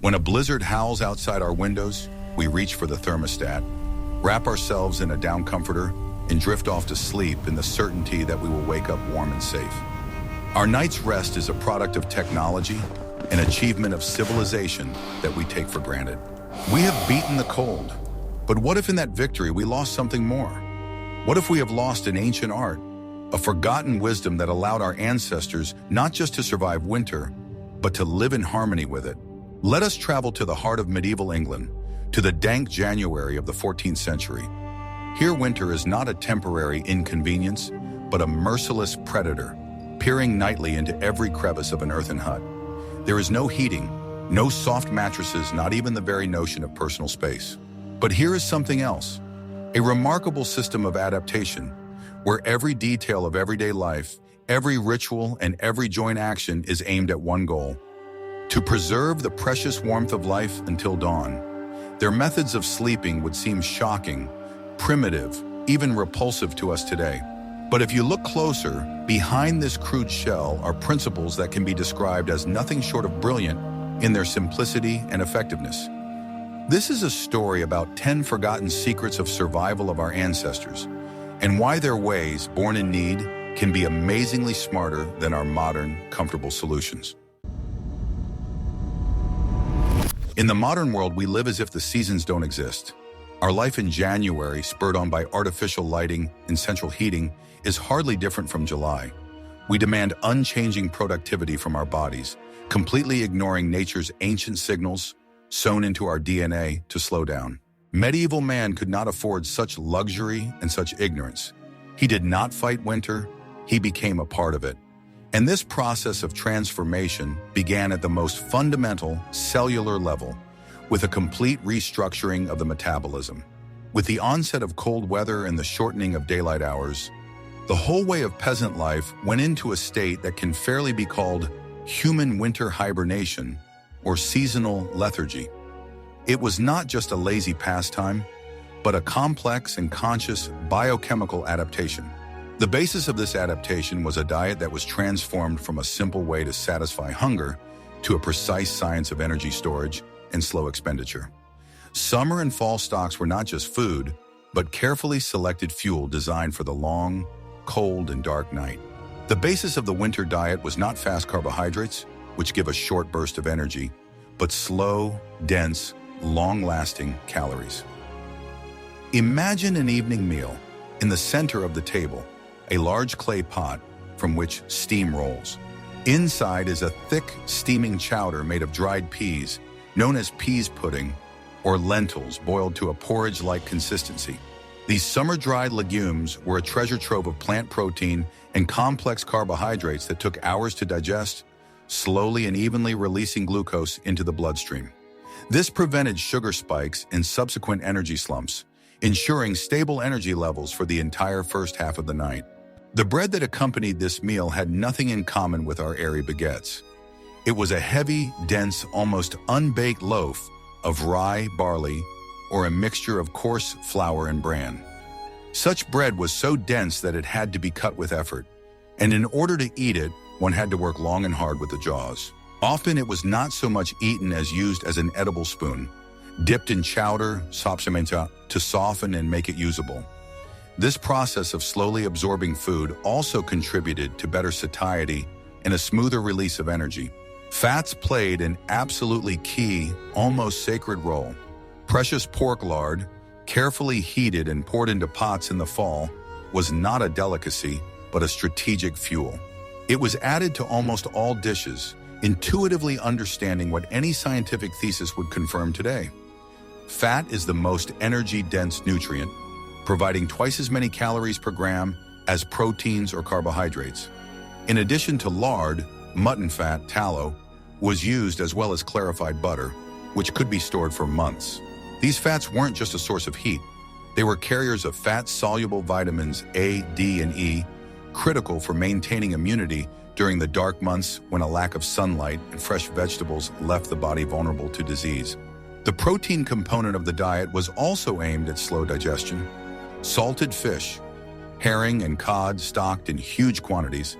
When a blizzard howls outside our windows, we reach for the thermostat, wrap ourselves in a down comforter, and drift off to sleep in the certainty that we will wake up warm and safe. Our night's rest is a product of technology, an achievement of civilization that we take for granted. We have beaten the cold, but what if in that victory we lost something more? What if we have lost an ancient art, a forgotten wisdom that allowed our ancestors not just to survive winter, but to live in harmony with it? Let us travel to the heart of medieval England, to the dank January of the 14th century. Here winter is not a temporary inconvenience, but a merciless predator, peering nightly into every crevice of an earthen hut. There is no heating, no soft mattresses, not even the very notion of personal space. But here is something else, a remarkable system of adaptation, where every detail of everyday life, every ritual, and every joint action is aimed at one goal: to preserve the precious warmth of life until dawn. Their methods of sleeping would seem shocking, primitive, even repulsive to us today. But if you look closer, behind this crude shell are principles that can be described as nothing short of brilliant in their simplicity and effectiveness. This is a story about 10 forgotten secrets of survival of our ancestors, and why their ways, born in need, can be amazingly smarter than our modern, comfortable solutions. In the modern world, we live as if the seasons don't exist. Our life in January, spurred on by artificial lighting and central heating, is hardly different from July. We demand unchanging productivity from our bodies, completely ignoring nature's ancient signals, sewn into our DNA to slow down. Medieval man could not afford such luxury and such ignorance. He did not fight winter, he became a part of it. And this process of transformation began at the most fundamental cellular level, with a complete restructuring of the metabolism. With the onset of cold weather and the shortening of daylight hours, the whole way of peasant life went into a state that can fairly be called human winter hibernation, or seasonal lethargy. It was not just a lazy pastime, but a complex and conscious biochemical adaptation. The basis of this adaptation was a diet that was transformed from a simple way to satisfy hunger to a precise science of energy storage and slow expenditure. Summer and fall stocks were not just food, but carefully selected fuel designed for the long, cold, and dark night. The basis of the winter diet was not fast carbohydrates, which give a short burst of energy, but slow, dense, long-lasting calories. Imagine an evening meal. In the center of the table, a large clay pot from which steam rolls. Inside is a thick, steaming chowder made of dried peas, known as peas pudding, or lentils boiled to a porridge-like consistency. These summer-dried legumes were a treasure trove of plant protein and complex carbohydrates that took hours to digest, slowly and evenly releasing glucose into the bloodstream. This prevented sugar spikes and subsequent energy slumps, ensuring stable energy levels for the entire first half of the night. The bread that accompanied this meal had nothing in common with our airy baguettes. It was a heavy, dense, almost unbaked loaf of rye, barley, or a mixture of coarse flour and bran. Such bread was so dense that it had to be cut with effort, and in order to eat it, one had to work long and hard with the jaws. Often it was not so much eaten as used as an edible spoon, dipped in chowder, to soften and make it usable. This process of slowly absorbing food also contributed to better satiety and a smoother release of energy. Fats played an absolutely key, almost sacred role. Precious pork lard, carefully heated and poured into pots in the fall, was not a delicacy, but a strategic fuel. It was added to almost all dishes, intuitively understanding what any scientific thesis would confirm today. Fat is the most energy-dense nutrient, providing twice as many calories per gram as proteins or carbohydrates. In addition to lard, mutton fat, tallow, was used as well as clarified butter, which could be stored for months. These fats weren't just a source of heat. They were carriers of fat-soluble vitamins A, D, and E, critical for maintaining immunity during the dark months when a lack of sunlight and fresh vegetables left the body vulnerable to disease. The protein component of the diet was also aimed at slow digestion. Salted fish, herring and cod stocked in huge quantities,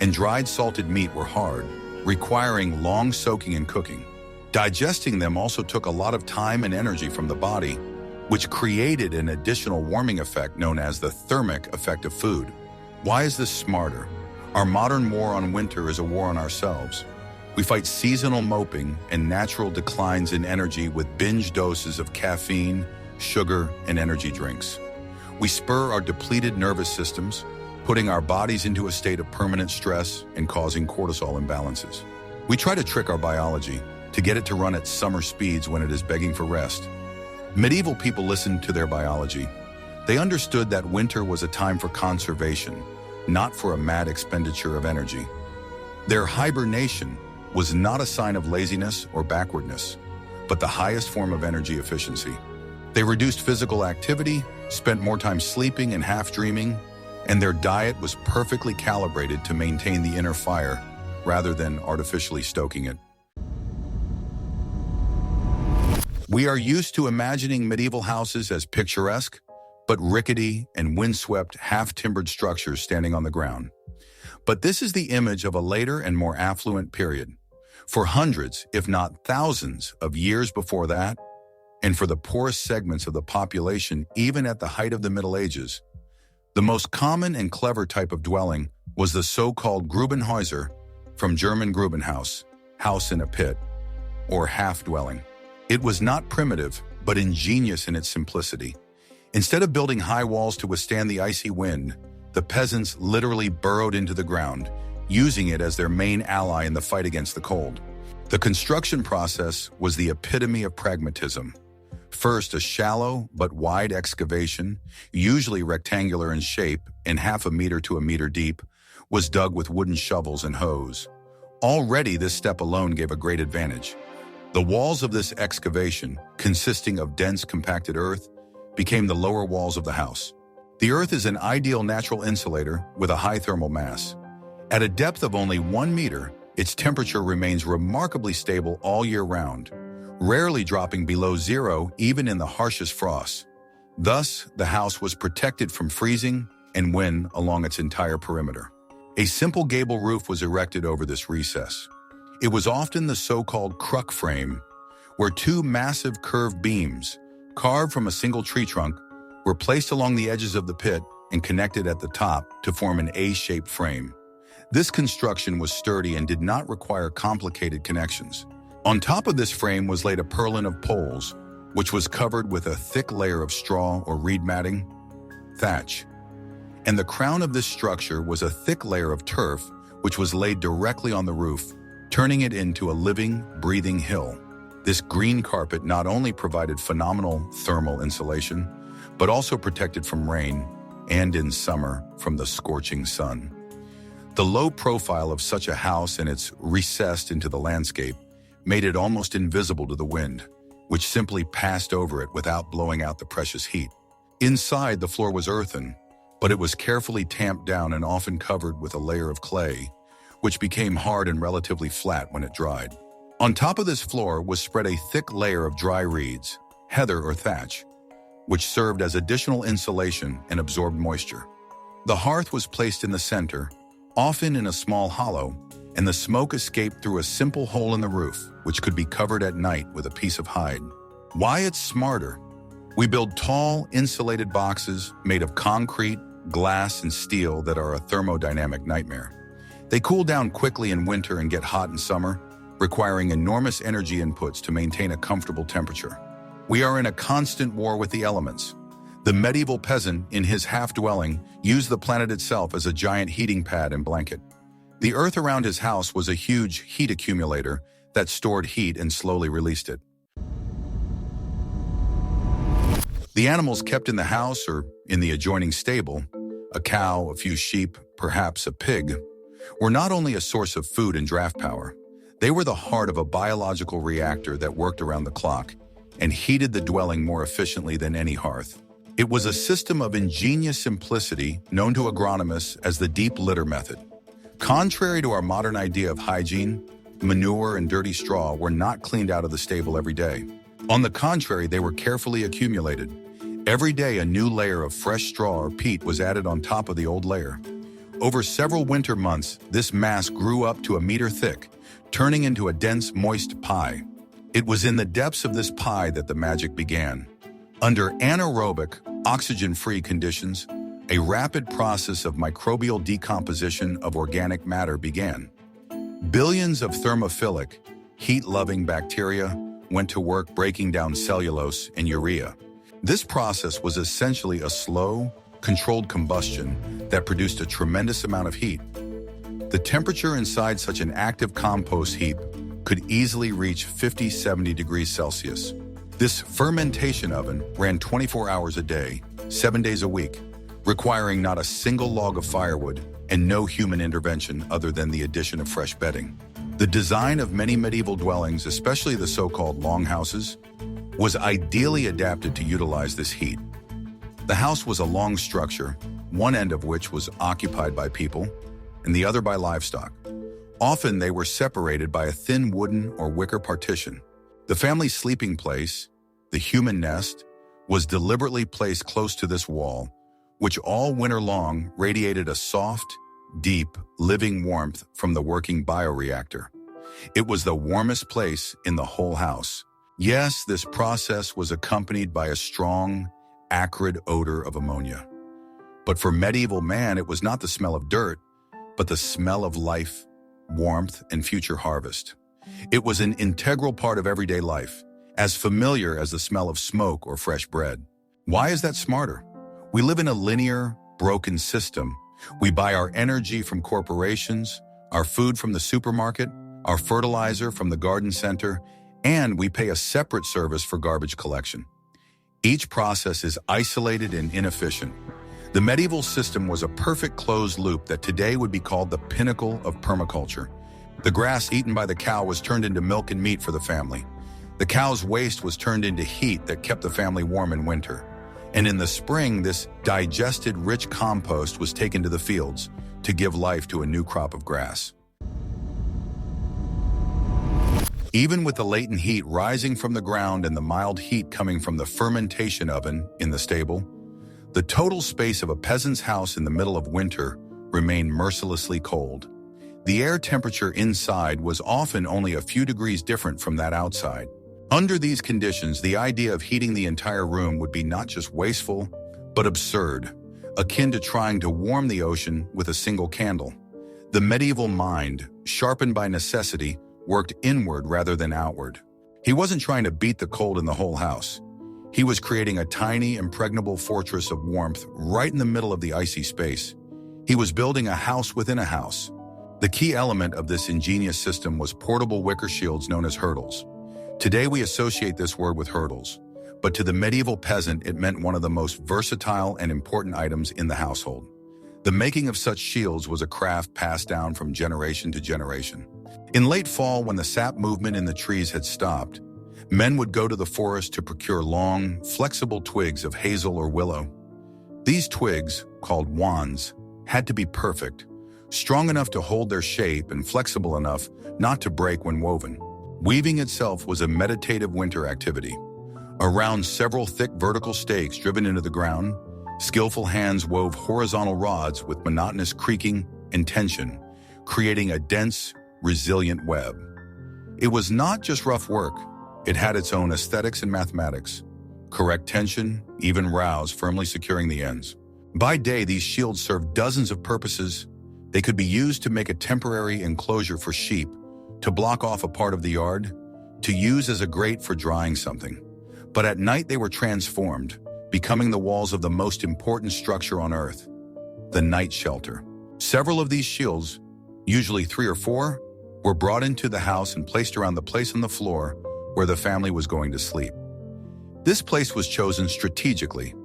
and dried salted meat were hard, requiring long soaking and cooking. Digesting them also took a lot of time and energy from the body, which created an additional warming effect known as the thermic effect of food. Why is this smarter? Our modern war on winter is a war on ourselves. We fight seasonal moping and natural declines in energy with binge doses of caffeine, sugar, and energy drinks. We spur our depleted nervous systems, putting our bodies into a state of permanent stress and causing cortisol imbalances. We try to trick our biology to get it to run at summer speeds when it is begging for rest. Medieval people listened to their biology. They understood that winter was a time for conservation, not for a mad expenditure of energy. Their hibernation was not a sign of laziness or backwardness, but the highest form of energy efficiency. They reduced physical activity, spent more time sleeping and half dreaming, and their diet was perfectly calibrated to maintain the inner fire rather than artificially stoking it. We are used to imagining medieval houses as picturesque, but rickety and windswept, half-timbered structures standing on the ground. But this is the image of a later and more affluent period. For hundreds, if not thousands, of years before that, and for the poorest segments of the population even at the height of the Middle Ages, the most common and clever type of dwelling was the so-called Gruben Haus, from German Gruben Haus, house in a pit, or half-dwelling. It was not primitive, but ingenious in its simplicity. Instead of building high walls to withstand the icy wind, the peasants literally burrowed into the ground, using it as their main ally in the fight against the cold. The construction process was the epitome of pragmatism. First, a shallow but wide excavation, usually rectangular in shape and half a meter to a meter deep, was dug with wooden shovels and hoes. Already, this step alone gave a great advantage. The walls of this excavation, consisting of dense compacted earth, became the lower walls of the house. The earth is an ideal natural insulator with a high thermal mass. At a depth of only 1 meter, its temperature remains remarkably stable all year round, rarely dropping below zero even in the harshest frosts. Thus, the house was protected from freezing and wind along its entire perimeter. A simple gable roof was erected over this recess. It was often the so-called cruck frame, where two massive curved beams, carved from a single tree trunk, were placed along the edges of the pit and connected at the top to form an A-shaped frame. This construction was sturdy and did not require complicated connections. On top of this frame was laid a purlin of poles, which was covered with a thick layer of straw or reed matting, thatch. And the crown of this structure was a thick layer of turf, which was laid directly on the roof, turning it into a living, breathing hill. This green carpet not only provided phenomenal thermal insulation, but also protected from rain, and in summer, from the scorching sun. The low profile of such a house and its recessed into the landscape made it almost invisible to the wind, which simply passed over it without blowing out the precious heat. Inside, the floor was earthen, but it was carefully tamped down and often covered with a layer of clay, which became hard and relatively flat when it dried. On top of this floor was spread a thick layer of dry reeds, heather or thatch, which served as additional insulation and absorbed moisture. The hearth was placed in the center, often in a small hollow, and the smoke escaped through a simple hole in the roof, which could be covered at night with a piece of hide. Why it's smarter? We build tall, insulated boxes made of concrete, glass, and steel that are a thermodynamic nightmare. They cool down quickly in winter and get hot in summer, requiring enormous energy inputs to maintain a comfortable temperature. We are in a constant war with the elements. The medieval peasant, in his half-dwelling, used the planet itself as a giant heating pad and blanket. The earth around his house was a huge heat accumulator that stored heat and slowly released it. The animals kept in the house or in the adjoining stable, a cow, a few sheep, perhaps a pig, were not only a source of food and draft power, they were the heart of a biological reactor that worked around the clock and heated the dwelling more efficiently than any hearth. It was a system of ingenious simplicity known to agronomists as the deep litter method. Contrary to our modern idea of hygiene, manure and dirty straw were not cleaned out of the stable every day. On the contrary, they were carefully accumulated. Every day, a new layer of fresh straw or peat was added on top of the old layer. Over several winter months, this mass grew up to a meter thick, turning into a dense, moist pie. It was in the depths of this pie that the magic began. Under anaerobic, oxygen-free conditions, a rapid process of microbial decomposition of organic matter began. Billions of thermophilic, heat-loving bacteria went to work breaking down cellulose and urea. This process was essentially a slow, controlled combustion that produced a tremendous amount of heat. The temperature inside such an active compost heap could easily reach 50-70 degrees Celsius. This fermentation oven ran 24 hours a day, 7 days a week, requiring not a single log of firewood and no human intervention other than the addition of fresh bedding. The design of many medieval dwellings, especially the so-called longhouses, was ideally adapted to utilize this heat. The house was a long structure, one end of which was occupied by people and the other by livestock. Often they were separated by a thin wooden or wicker partition. The family's sleeping place, the human nest, was deliberately placed close to this wall, which all winter long radiated a soft, deep, living warmth from the working bioreactor. It was the warmest place in the whole house. Yes, this process was accompanied by a strong, acrid odor of ammonia. But for medieval man, it was not the smell of dirt, but the smell of life, warmth, and future harvest. It was an integral part of everyday life, as familiar as the smell of smoke or fresh bread. Why is that smarter? We live in a linear, broken system. We buy our energy from corporations, our food from the supermarket, our fertilizer from the garden center, and we pay a separate service for garbage collection. Each process is isolated and inefficient. The medieval system was a perfect closed loop that today would be called the pinnacle of permaculture. The grass eaten by the cow was turned into milk and meat for the family. The cow's waste was turned into heat that kept the family warm in winter. And in the spring, this digested, rich compost was taken to the fields to give life to a new crop of grass. Even with the latent heat rising from the ground and the mild heat coming from the fermentation oven in the stable, the total space of a peasant's house in the middle of winter remained mercilessly cold. The air temperature inside was often only a few degrees different from that outside. Under these conditions, the idea of heating the entire room would be not just wasteful, but absurd, akin to trying to warm the ocean with a single candle. The medieval mind, sharpened by necessity, worked inward rather than outward. He wasn't trying to beat the cold in the whole house. He was creating a tiny, impregnable fortress of warmth right in the middle of the icy space. He was building a house within a house. The key element of this ingenious system was portable wicker shields known as hurdles. Today we associate this word with hurdles, but to the medieval peasant it meant one of the most versatile and important items in the household. The making of such shields was a craft passed down from generation to generation. In late fall, when the sap movement in the trees had stopped, men would go to the forest to procure long, flexible twigs of hazel or willow. These twigs, called wands, had to be perfect, strong enough to hold their shape and flexible enough not to break when woven. Weaving itself was a meditative winter activity. Around several thick vertical stakes driven into the ground, skillful hands wove horizontal rods with monotonous creaking and tension, creating a dense, resilient web. It was not just rough work. It had its own aesthetics and mathematics. Correct tension, even rows firmly securing the ends. By day, these shields served dozens of purposes. They could be used to make a temporary enclosure for sheep, to block off a part of the yard, to use as a grate for drying something. But at night they were transformed, becoming the walls of the most important structure on earth, the night shelter. Several of these shields, usually 3 or 4, were brought into the house and placed around the place on the floor where the family was going to sleep. This place was chosen strategically,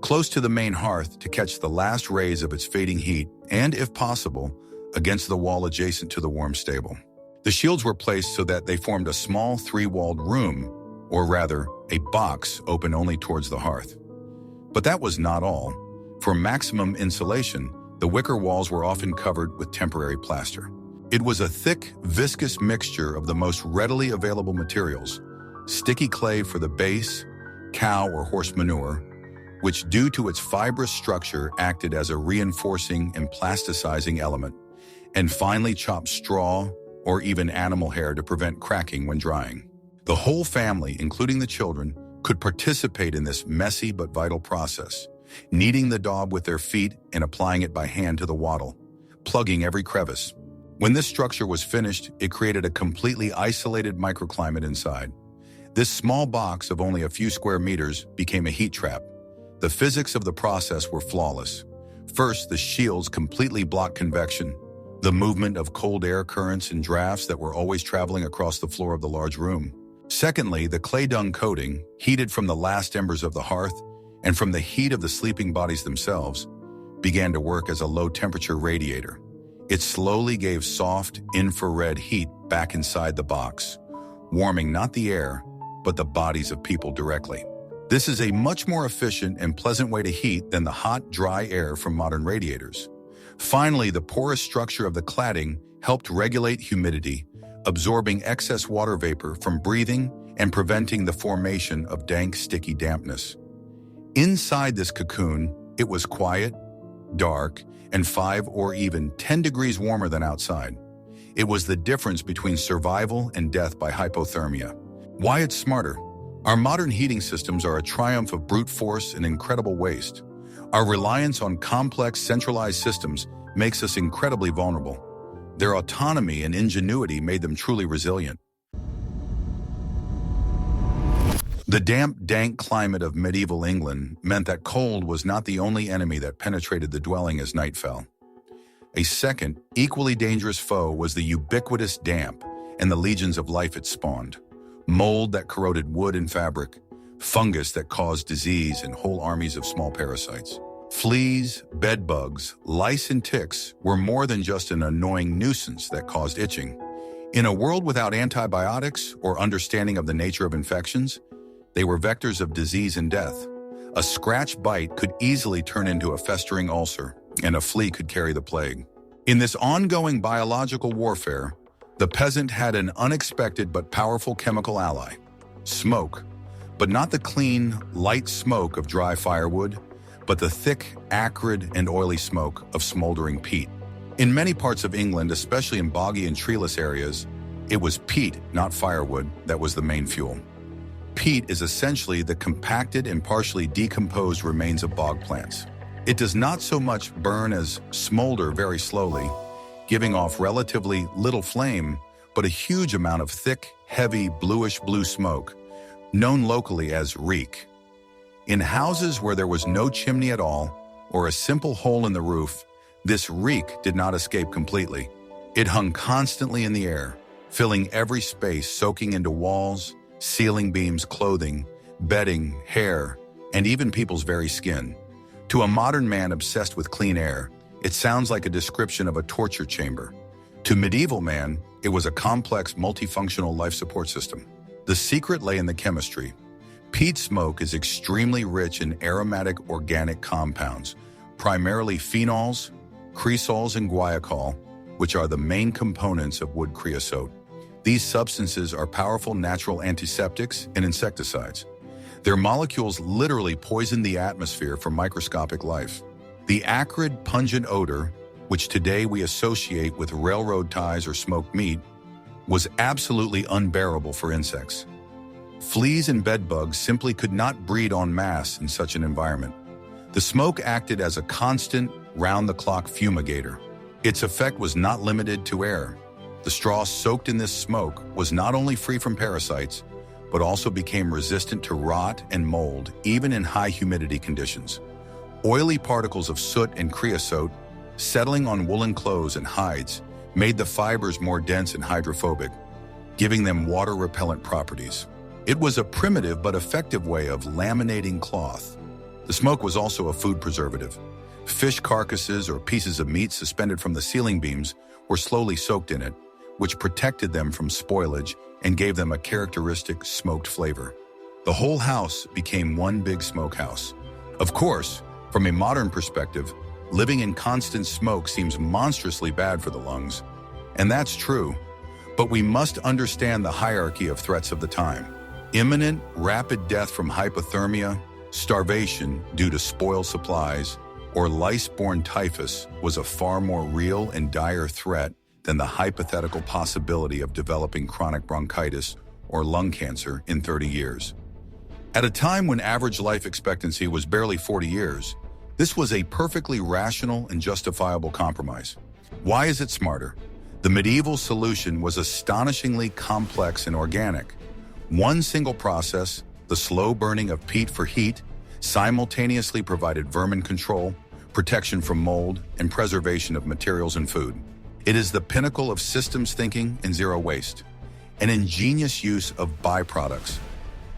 close to the main hearth to catch the last rays of its fading heat and, if possible, against the wall adjacent to the warm stable. The shields were placed so that they formed a small 3-walled room, or rather, a box open only towards the hearth. But that was not all. For maximum insulation, the wicker walls were often covered with temporary plaster. It was a thick, viscous mixture of the most readily available materials, sticky clay for the base, cow or horse manure, which due to its fibrous structure acted as a reinforcing and plasticizing element, and finely chopped straw or even animal hair to prevent cracking when drying. The whole family, including the children, could participate in this messy but vital process, kneading the daub with their feet and applying it by hand to the wattle, plugging every crevice. When this structure was finished, it created a completely isolated microclimate inside. This small box of only a few square meters became a heat trap. The physics of the process were flawless. First, the shields completely blocked convection, the movement of cold air currents and drafts that were always traveling across the floor of the large room. Secondly, the clay dung coating, heated from the last embers of the hearth and from the heat of the sleeping bodies themselves, began to work as a low-temperature radiator. It slowly gave soft, infrared heat back inside the box, warming not the air, but the bodies of people directly. This is a much more efficient and pleasant way to heat than the hot, dry air from modern radiators. Finally, the porous structure of the cladding helped regulate humidity, absorbing excess water vapor from breathing and preventing the formation of dank, sticky dampness. Inside this cocoon, it was quiet, dark, and 5 or even 10 degrees warmer than outside. It was the difference between survival and death by hypothermia. Why it's smarter? Our modern heating systems are a triumph of brute force and incredible waste. Our reliance on complex, centralized systems makes us incredibly vulnerable. Their autonomy and ingenuity made them truly resilient. The damp, dank climate of medieval England meant that cold was not the only enemy that penetrated the dwelling as night fell. A second, equally dangerous foe was the ubiquitous damp and the legions of life it spawned. Mold that corroded wood and fabric, fungus that caused disease, and whole armies of small parasites. Fleas, bedbugs, lice, and ticks were more than just an annoying nuisance that caused itching. In a world without antibiotics or understanding of the nature of infections, they were vectors of disease and death. A scratch bite could easily turn into a festering ulcer, and a flea could carry the plague. In this ongoing biological warfare, the peasant had an unexpected but powerful chemical ally: smoke. But not the clean, light smoke of dry firewood, but the thick, acrid, and oily smoke of smoldering peat. In many parts of England, especially in boggy and treeless areas, it was peat, not firewood, that was the main fuel. Peat is essentially the compacted and partially decomposed remains of bog plants. It does not so much burn as smolder very slowly, giving off relatively little flame, but a huge amount of thick, heavy, bluish-blue smoke, known locally as reek. In houses where there was no chimney at all, or a simple hole in the roof, this reek did not escape completely. It hung constantly in the air, filling every space, soaking into walls, ceiling beams, clothing, bedding, hair, and even people's very skin. To a modern man obsessed with clean air, it sounds like a description of a torture chamber. To medieval man, it was a complex, multifunctional life support system. The secret lay in the chemistry. Peat smoke is extremely rich in aromatic organic compounds, primarily phenols, cresols, and guaiacol, which are the main components of wood creosote. These substances are powerful natural antiseptics and insecticides. Their molecules literally poison the atmosphere for microscopic life. The acrid, pungent odor, which today we associate with railroad ties or smoked meat, was absolutely unbearable for insects. Fleas and bedbugs simply could not breed en masse in such an environment. The smoke acted as a constant, round-the-clock fumigator. Its effect was not limited to air. The straw soaked in this smoke was not only free from parasites, but also became resistant to rot and mold, even in high humidity conditions. Oily particles of soot and creosote, settling on woolen clothes and hides, made the fibers more dense and hydrophobic, giving them water-repellent properties. It was a primitive but effective way of laminating cloth. The smoke was also a food preservative. Fish carcasses or pieces of meat suspended from the ceiling beams were slowly soaked in it, which protected them from spoilage and gave them a characteristic smoked flavor. The whole house became one big smokehouse. Of course, from a modern perspective, living in constant smoke seems monstrously bad for the lungs. And that's true, but we must understand the hierarchy of threats of the time. Imminent, rapid death from hypothermia, starvation due to spoiled supplies, or lice-borne typhus was a far more real and dire threat than the hypothetical possibility of developing chronic bronchitis or lung cancer in 30 years. At a time when average life expectancy was barely 40 years, this was a perfectly rational and justifiable compromise. Why is it smarter? The medieval solution was astonishingly complex and organic. One single process, the slow burning of peat for heat, simultaneously provided vermin control, protection from mold, and preservation of materials and food. It is the pinnacle of systems thinking and zero waste, an ingenious use of byproducts.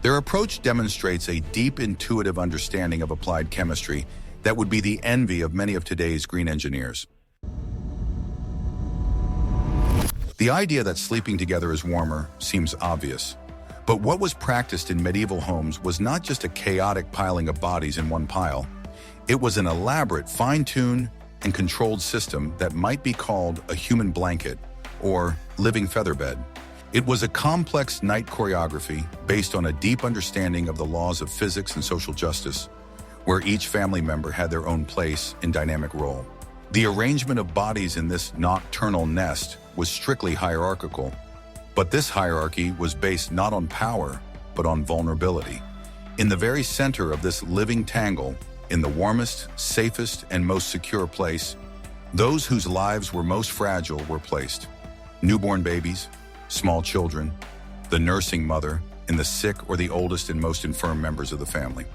Their approach demonstrates a deep intuitive understanding of applied chemistry that would be the envy of many of today's green engineers. The idea that sleeping together is warmer seems obvious, but what was practiced in medieval homes was not just a chaotic piling of bodies in one pile. It was an elaborate, fine-tuned, and controlled system that might be called a human blanket or living featherbed. It was a complex night choreography based on a deep understanding of the laws of physics and social justice, where each family member had their own place and dynamic role. The arrangement of bodies in this nocturnal nest was strictly hierarchical, but this hierarchy was based not on power, but on vulnerability. In the very center of this living tangle, in the warmest, safest, and most secure place, those whose lives were most fragile were placed. Newborn babies, small children, the nursing mother, and the sick or the oldest and most infirm members of the family.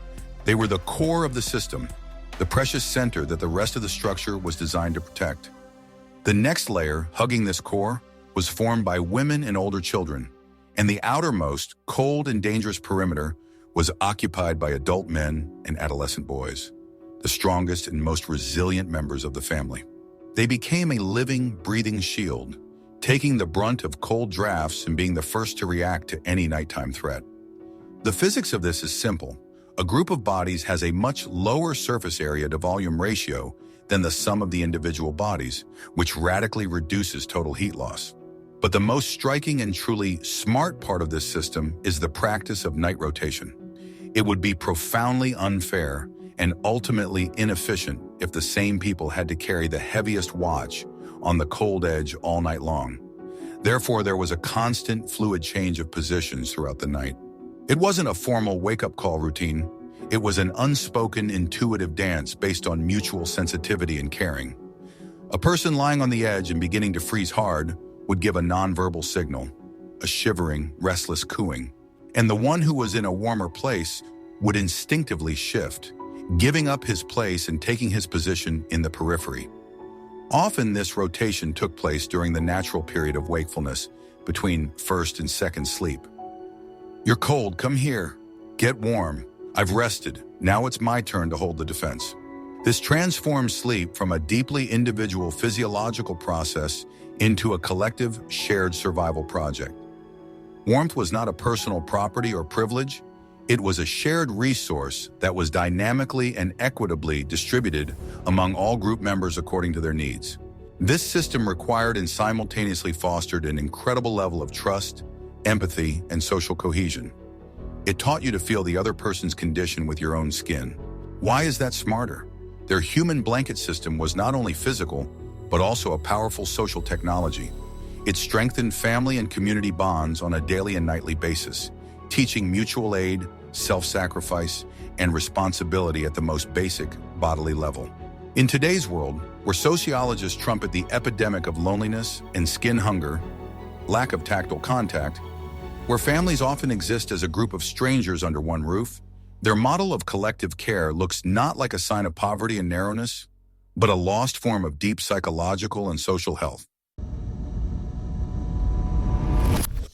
They were the core of the system, the precious center that the rest of the structure was designed to protect. The next layer, hugging this core, was formed by women and older children, and the outermost, cold and dangerous perimeter was occupied by adult men and adolescent boys, the strongest and most resilient members of the family. They became a living, breathing shield, taking the brunt of cold drafts and being the first to react to any nighttime threat. The physics of this is simple. A group of bodies has a much lower surface area to volume ratio than the sum of the individual bodies, which radically reduces total heat loss. But the most striking and truly smart part of this system is the practice of night rotation. It would be profoundly unfair and ultimately inefficient if the same people had to carry the heaviest watch on the cold edge all night long. Therefore, there was a constant fluid change of positions throughout the night. It wasn't a formal wake-up call routine. It was an unspoken, intuitive dance based on mutual sensitivity and caring. A person lying on the edge and beginning to freeze hard would give a nonverbal signal, a shivering, restless cooing, and the one who was in a warmer place would instinctively shift, giving up his place and taking his position in the periphery. Often this rotation took place during the natural period of wakefulness between first and second sleep. "You're cold, come here. Get warm. I've rested. Now it's my turn to hold the defense." This transformed sleep from a deeply individual physiological process into a collective, shared survival project. Warmth was not a personal property or privilege. It was a shared resource that was dynamically and equitably distributed among all group members according to their needs. This system required and simultaneously fostered an incredible level of trust, empathy, and social cohesion. It taught you to feel the other person's condition with your own skin. Why is that smarter? Their human blanket system was not only physical, but also a powerful social technology. It strengthened family and community bonds on a daily and nightly basis, teaching mutual aid, self-sacrifice, and responsibility at the most basic bodily level. In today's world, where sociologists trumpet the epidemic of loneliness and skin hunger, lack of tactile contact, where families often exist as a group of strangers under one roof, their model of collective care looks not like a sign of poverty and narrowness, but a lost form of deep psychological and social health.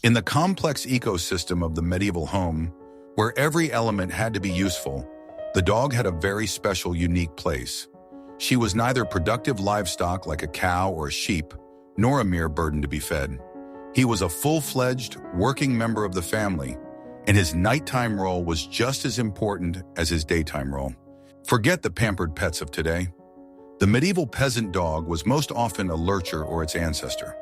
In the complex ecosystem of the medieval home, where every element had to be useful, the dog had a very special, unique place. She was neither productive livestock like a cow or a sheep, nor a mere burden to be fed. He was a full-fledged, working member of the family, and his nighttime role was just as important as his daytime role. Forget the pampered pets of today. The medieval peasant dog was most often a lurcher or its ancestor,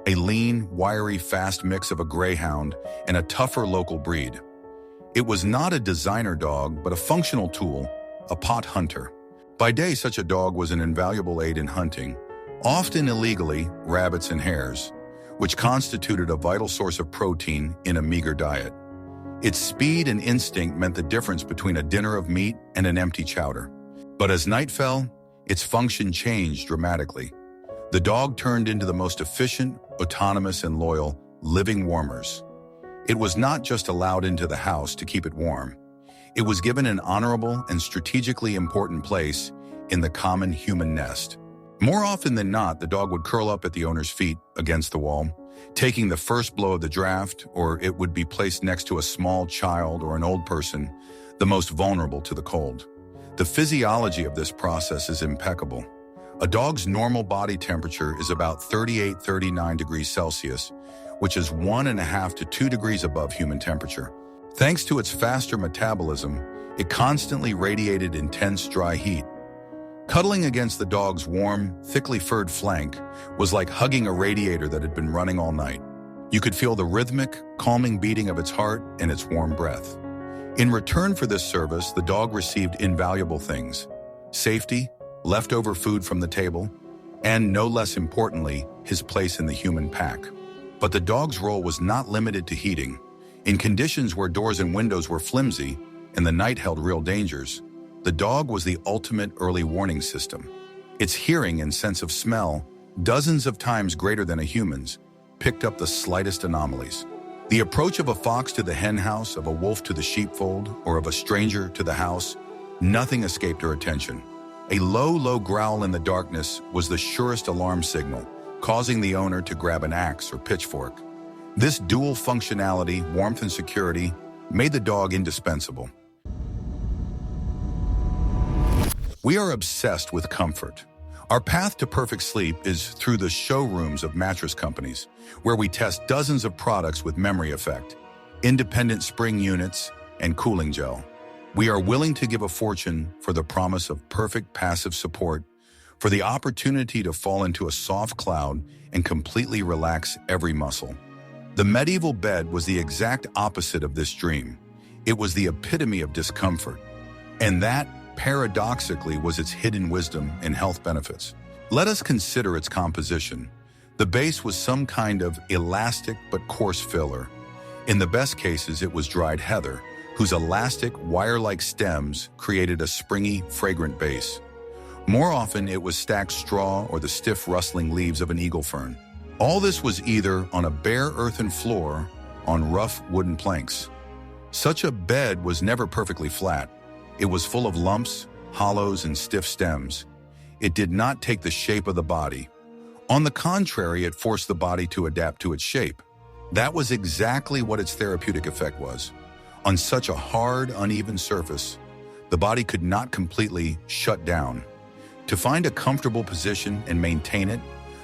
a lean, wiry, fast mix of a greyhound and a tougher local breed. It was not a designer dog, but a functional tool, a pot hunter. By day, such a dog was an invaluable aid in hunting, often illegally, rabbits and hares, which constituted a vital source of protein in a meager diet. Its speed and instinct meant the difference between a dinner of meat and an empty chowder. But as night fell, its function changed dramatically. The dog turned into the most efficient, autonomous, and loyal living warmers. It was not just allowed into the house to keep it warm. It was given an honorable and strategically important place in the common human nest. More often than not, the dog would curl up at the owner's feet against the wall, taking the first blow of the draft, or it would be placed next to a small child or an old person, the most vulnerable to the cold. The physiology of this process is impeccable. A dog's normal body temperature is about 38-39 degrees Celsius, which is 1.5 to 2 degrees above human temperature. Thanks to its faster metabolism, it constantly radiated intense dry heat. Cuddling against the dog's warm, thickly furred flank was like hugging a radiator that had been running all night. You could feel the rhythmic, calming beating of its heart and its warm breath. In return for this service, the dog received invaluable things: safety, leftover food from the table, and, no less importantly, his place in the human pack. But the dog's role was not limited to heating. In conditions where doors and windows were flimsy and the night held real dangers, the dog was the ultimate early warning system. Its hearing and sense of smell, dozens of times greater than a human's, picked up the slightest anomalies. The approach of a fox to the hen house, of a wolf to the sheepfold, or of a stranger to the house, nothing escaped her attention. A low growl in the darkness was the surest alarm signal, causing the owner to grab an axe or pitchfork. This dual functionality, warmth and security, made the dog indispensable. We are obsessed with comfort. Our path to perfect sleep is through the showrooms of mattress companies, where we test dozens of products with memory effect, independent spring units, and cooling gel. We are willing to give a fortune for the promise of perfect passive support, for the opportunity to fall into a soft cloud and completely relax every muscle. The medieval bed was the exact opposite of this dream. It was the epitome of discomfort, and that, paradoxically, was its hidden wisdom and health benefits. Let us consider its composition. The base was some kind of elastic but coarse filler. In the best cases, it was dried heather, whose elastic, wire-like stems created a springy, fragrant base. More often, it was stacked straw or the stiff, rustling leaves of an eagle fern. All this was either on a bare earthen floor, on rough wooden planks. Such a bed was never perfectly flat. It was full of lumps, hollows, and stiff stems. It did not take the shape of the body. On the contrary, it forced the body to adapt to its shape. That was exactly what its therapeutic effect was. On such a hard, uneven surface, the body could not completely shut down. To find a comfortable position and maintain it,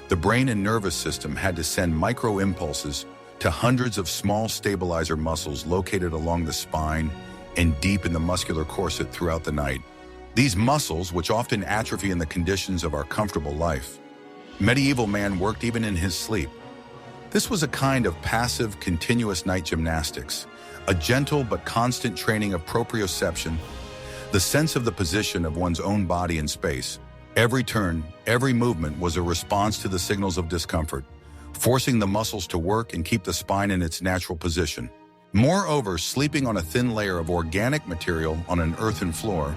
the brain and nervous system had to send micro-impulses to hundreds of small stabilizer muscles located along the spine and deep in the muscular corset throughout the night. These muscles, which often atrophy in the conditions of our comfortable life, medieval man worked even in his sleep. This was a kind of passive, continuous night gymnastics, a gentle but constant training of proprioception, the sense of the position of one's own body in space. Every turn, every movement was a response to the signals of discomfort, forcing the muscles to work and keep the spine in its natural position. Moreover, sleeping on a thin layer of organic material on an earthen floor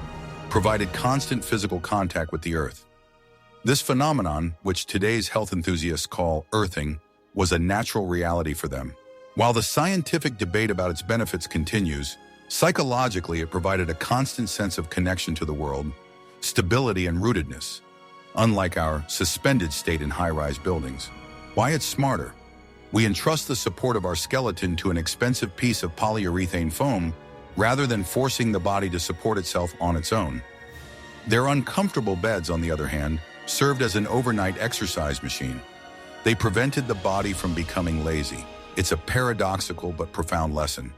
provided constant physical contact with the earth. This phenomenon, which today's health enthusiasts call earthing, was a natural reality for them. While the scientific debate about its benefits continues, psychologically it provided a constant sense of connection to the world, stability and rootedness, unlike our suspended state in high-rise buildings. Why it's smarter. We entrust the support of our skeleton to an expensive piece of polyurethane foam rather than forcing the body to support itself on its own. Their uncomfortable beds, on the other hand, served as an overnight exercise machine. They prevented the body from becoming lazy. It's a paradoxical but profound lesson.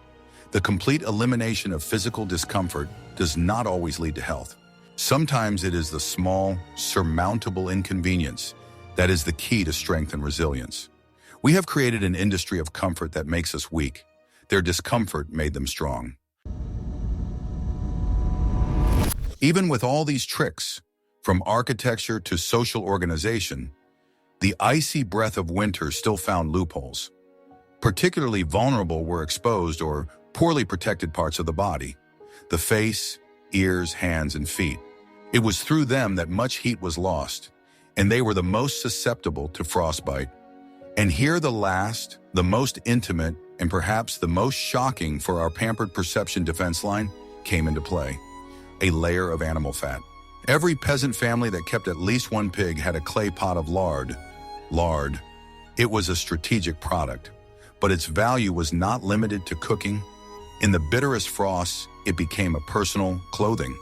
The complete elimination of physical discomfort does not always lead to health. Sometimes it is the small, surmountable inconvenience that is the key to strength and resilience. We have created an industry of comfort that makes us weak. Their discomfort made them strong. Even with all these tricks, from architecture to social organization, The icy breath of winter still found loopholes. Particularly vulnerable were exposed or poorly protected parts of the body: the face, ears, hands, and feet. It was through them that much heat was lost, and they were the most susceptible to frostbite. And here the last, the most intimate, and perhaps the most shocking for our pampered perception defense line came into play: a layer of animal fat. Every peasant family that kept at least one pig had a clay pot of lard. Lard. It was a strategic product, but its value was not limited to cooking. In the bitterest frosts, it became a personal clothing.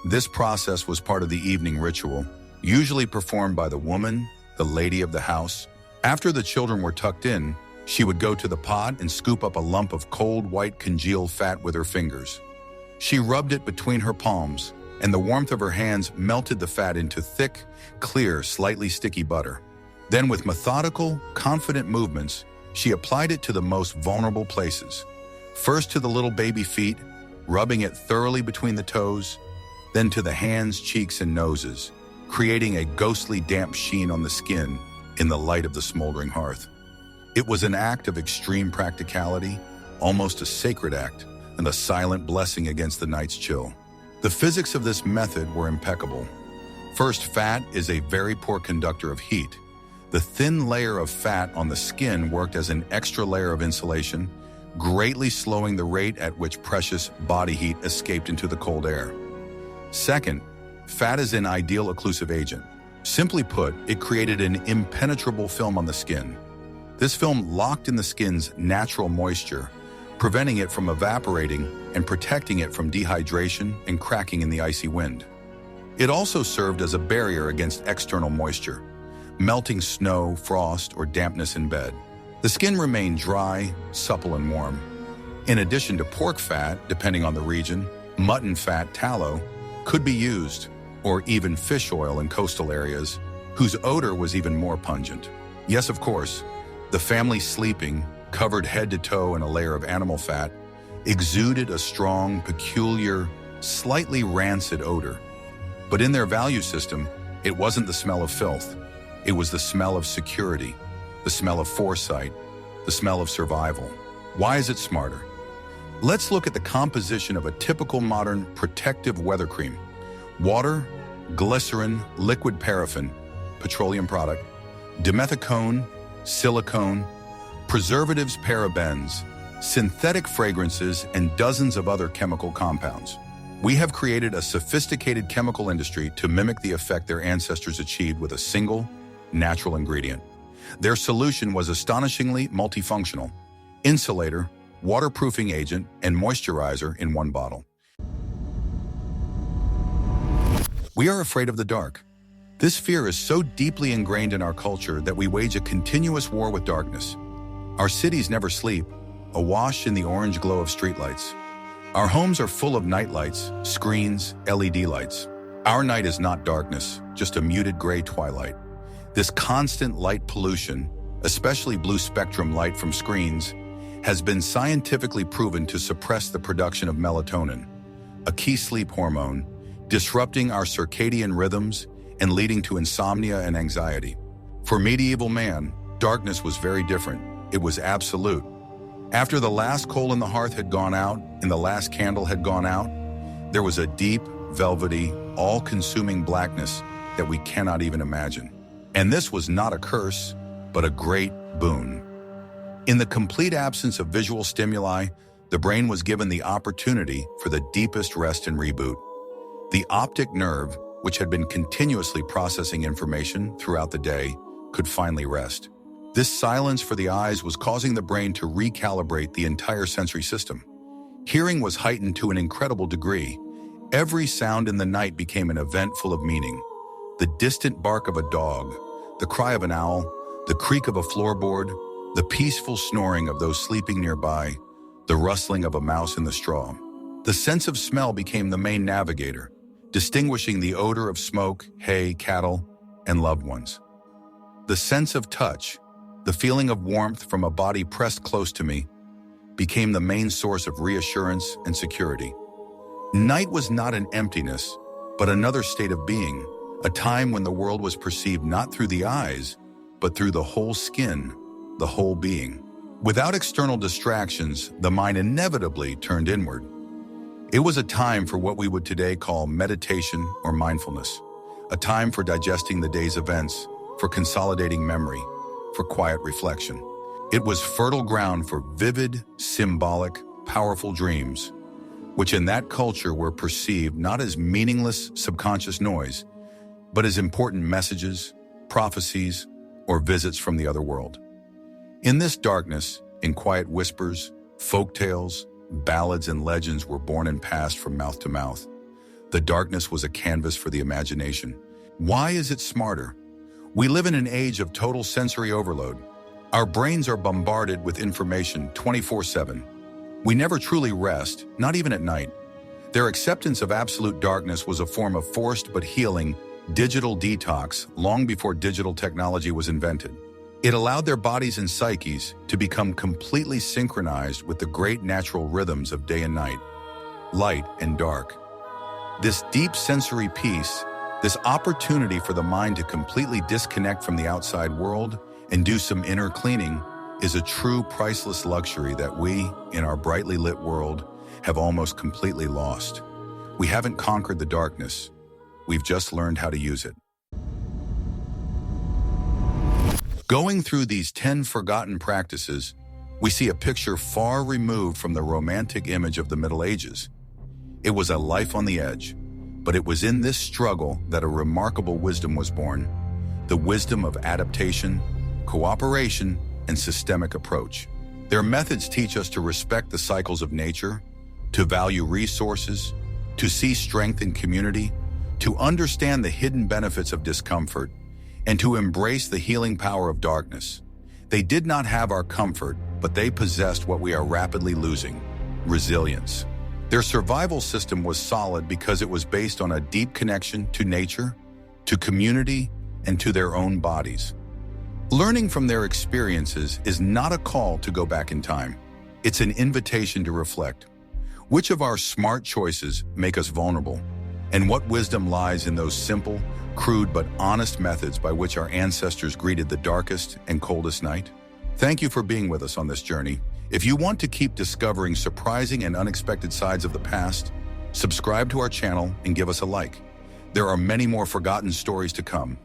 This process was part of the evening ritual, usually performed by the woman, the lady of the house. After the children were tucked in, she would go to the pot and scoop up a lump of cold, white, congealed fat with her fingers. She rubbed it between her palms, and the warmth of her hands melted the fat into thick, clear, slightly sticky butter. Then, with methodical, confident movements, she applied it to the most vulnerable places. First to the little baby feet, rubbing it thoroughly between the toes, then to the hands, cheeks, and noses, creating a ghostly damp sheen on the skin in the light of the smoldering hearth. It was an act of extreme practicality, almost a sacred act, and a silent blessing against the night's chill. The physics of this method were impeccable. First, fat is a very poor conductor of heat. The thin layer of fat on the skin worked as an extra layer of insulation, greatly slowing the rate at which precious body heat escaped into the cold air. Second, fat is an ideal occlusive agent. Simply put, it created an impenetrable film on the skin. This film locked in the skin's natural moisture, preventing it from evaporating and protecting it from dehydration and cracking in the icy wind. It also served as a barrier against external moisture, melting snow, frost, or dampness in bed. The skin remained dry, supple, and warm. In addition to pork fat, depending on the region, mutton fat, tallow, could be used, or even fish oil in coastal areas, whose odor was even more pungent. Yes, of course, the family sleeping, covered head to toe in a layer of animal fat, exuded a strong, peculiar, slightly rancid odor. But in their value system, it wasn't the smell of filth. It was the smell of security, the smell of foresight, the smell of survival. Why is it smarter? Let's look at the composition of a typical modern protective weather cream. Water, glycerin, liquid paraffin, petroleum product, dimethicone, silicone, preservatives, parabens, synthetic fragrances, and dozens of other chemical compounds. We have created a sophisticated chemical industry to mimic the effect their ancestors achieved with a single, natural ingredient. Their solution was astonishingly multifunctional: insulator, waterproofing agent, and moisturizer in one bottle. We are afraid of the dark. This fear is so deeply ingrained in our culture that we wage a continuous war with darkness. Our cities never sleep, awash in the orange glow of streetlights. Our homes are full of nightlights, screens, LED lights. Our night is not darkness, just a muted gray twilight. This constant light pollution, especially blue spectrum light from screens, has been scientifically proven to suppress the production of melatonin, a key sleep hormone, disrupting our circadian rhythms and leading to insomnia and anxiety. For medieval man, darkness was very different. It was absolute. After the last coal in the hearth had gone out and the last candle had gone out, there was a deep, velvety, all-consuming blackness that we cannot even imagine. And this was not a curse, but a great boon. In the complete absence of visual stimuli, the brain was given the opportunity for the deepest rest and reboot. The optic nerve, which had been continuously processing information throughout the day, could finally rest. This silence for the eyes was causing the brain to recalibrate the entire sensory system. Hearing was heightened to an incredible degree. Every sound in the night became an event full of meaning. The distant bark of a dog, the cry of an owl, the creak of a floorboard, the peaceful snoring of those sleeping nearby, the rustling of a mouse in the straw. The sense of smell became the main navigator, distinguishing the odor of smoke, hay, cattle, and loved ones. The sense of touch, the feeling of warmth from a body pressed close to me, became the main source of reassurance and security. Night was not an emptiness, but another state of being, a time when the world was perceived not through the eyes, but through the whole skin, the whole being. Without external distractions, the mind inevitably turned inward. It was a time for what we would today call meditation or mindfulness, a time for digesting the day's events, for consolidating memory, for quiet reflection. It was fertile ground for vivid, symbolic, powerful dreams, which in that culture were perceived not as meaningless subconscious noise, but as important messages, prophecies, or visits from the other world. In this darkness, in quiet whispers, folk tales, ballads, and legends were born and passed from mouth to mouth. The darkness was a canvas for the imagination. Why is it smarter? We live in an age of total sensory overload. Our brains are bombarded with information 24/7. We never truly rest, not even at night. Their acceptance of absolute darkness was a form of forced but healing digital detox long before digital technology was invented. It allowed their bodies and psyches to become completely synchronized with the great natural rhythms of day and night, light and dark. This deep sensory peace, this opportunity for the mind to completely disconnect from the outside world and do some inner cleaning, is a true priceless luxury that we, in our brightly lit world, have almost completely lost. We haven't conquered the darkness. We've just learned how to use it. Going through these 10 forgotten practices, we see a picture far removed from the romantic image of the Middle Ages. It was a life on the edge, but it was in this struggle that a remarkable wisdom was born, the wisdom of adaptation, cooperation, and systemic approach. Their methods teach us to respect the cycles of nature, to value resources, to see strength in community, to understand the hidden benefits of discomfort, and to embrace the healing power of darkness. They did not have our comfort, but they possessed what we are rapidly losing: resilience. Their survival system was solid because it was based on a deep connection to nature, to community, and to their own bodies. Learning from their experiences is not a call to go back in time. It's an invitation to reflect. Which of our smart choices make us vulnerable? And what wisdom lies in those simple, crude but honest methods by which our ancestors greeted the darkest and coldest night? Thank you for being with us on this journey. If you want to keep discovering surprising and unexpected sides of the past, subscribe to our channel and give us a like. There are many more forgotten stories to come.